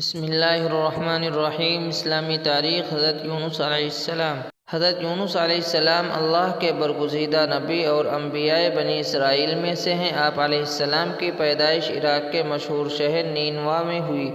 بسم اللہ الرحمن الرحیم۔ اسلامی تاریخ حضرت یونس علیہ السلام۔ حضرت یونس علیہ السلام اللہ کے برگزیدہ نبی اور انبیاء بنی اسرائیل میں سے ہیں۔ آپ علیہ السلام کی پیدائش عراق کے مشہور شہر نینوا میں ہوئی۔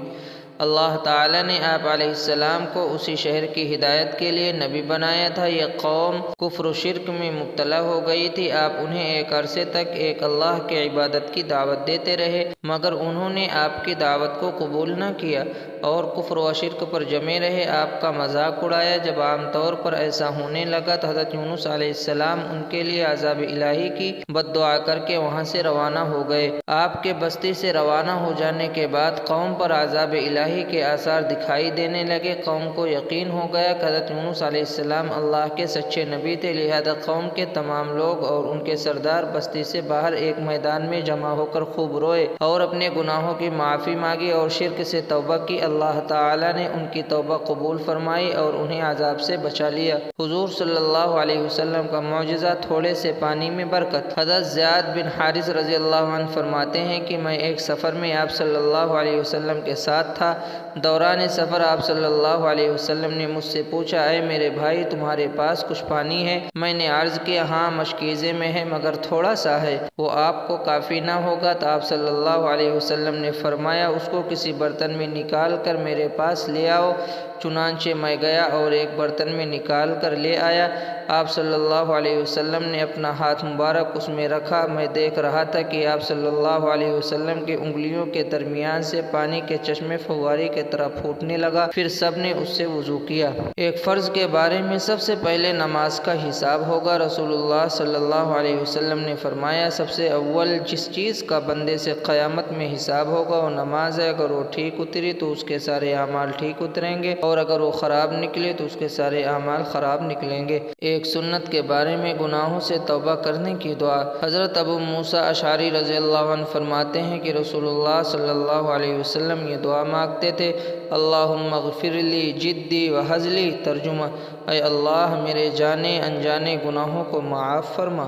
اللہ تعالیٰ نے آپ علیہ السلام کو اسی شہر کی ہدایت کے لیے نبی بنایا تھا۔ یہ قوم کفر و شرک میں مبتلا ہو گئی تھی۔ آپ انہیں ایک عرصے تک ایک اللہ کی عبادت کی دعوت دیتے رہے، مگر انہوں نے آپ کی دعوت کو قبول نہ کیا اور کفر و شرک پر جمے رہے، آپ کا مذاق اڑایا۔ جب عام طور پر ایسا ہونے لگا تو حضرت یونس علیہ السلام ان کے لیے عذاب الہی کی بد دعا کر کے وہاں سے روانہ ہو گئے۔ آپ کے بستی سے روانہ ہو جانے کے بعد قوم پر عذاب الہی کے آثار دکھائی دینے لگے۔ قوم کو یقین ہو گیا کہ حضرت یونس علیہ السلام اللہ کے سچے نبی تھے، لہذا قوم کے تمام لوگ اور ان کے سردار بستی سے باہر ایک میدان میں جمع ہو کر خوب روئے اور اپنے گناہوں کی معافی مانگی اور شرک سے توبہ کی۔ اللہ تعالیٰ نے ان کی توبہ قبول فرمائی اور انہیں عذاب سے بچا لیا۔ حضور صلی اللہ علیہ وسلم کا معجزہ، تھوڑے سے پانی میں برکت۔ حضرت زیاد بن حارث رضی اللہ عنہ فرماتے ہیں کہ میں ایک سفر میں آپ صلی اللہ علیہ وسلم کے ساتھ تھا۔ دوران سفر آپ صلی اللہ علیہ وسلم نے مجھ سے پوچھا، اے میرے بھائی، تمہارے پاس کچھ پانی ہے؟ میں نے عرض کیا، ہاں، مشکیزے میں ہے مگر تھوڑا سا ہے، وہ آپ کو کافی نہ ہوگا؟ تو آپ صلی اللہ علیہ وسلم نے فرمایا، اس کو کسی برتن میں نکال کر میرے پاس لے آؤ۔ چنانچہ میں گیا اور ایک برتن میں نکال کر لے آیا۔ آپ صلی اللہ علیہ وسلم نے اپنا ہاتھ مبارک اس میں رکھا۔ میں دیکھ رہا تھا کہ آپ صلی اللہ علیہ وسلم کی انگلیوں کے درمیان سے پانی کے چشمے فوارے کی طرح پھوٹنے لگا۔ پھر سب نے اس سے وضو کیا۔ ایک فرض کے بارے میں سب سے پہلے نماز کا حساب ہوگا۔ رسول اللہ صلی اللہ علیہ وسلم نے فرمایا، سب سے اول جس چیز کا بندے سے قیامت میں حساب ہوگا وہ نماز ہے۔ اگر وہ ٹھیک اتری تو اس کے سارے اعمال ٹھیک اتریں گے، اور اگر وہ خراب نکلے تو اس کے سارے اعمال خراب نکلیں گے۔ ایک سنت کے بارے میں گناہوں سے توبہ کرنے کی دعا۔ حضرت ابو موسیٰ اشعری رضی اللہ عنہ فرماتے ہیں کہ رسول اللہ صلی اللہ علیہ وسلم یہ دعا مانگتے تھے، اللہم اغفر لی جدی و ہزلی۔ ترجمہ، اے اللہ، میرے جانے انجانے گناہوں کو معاف فرما۔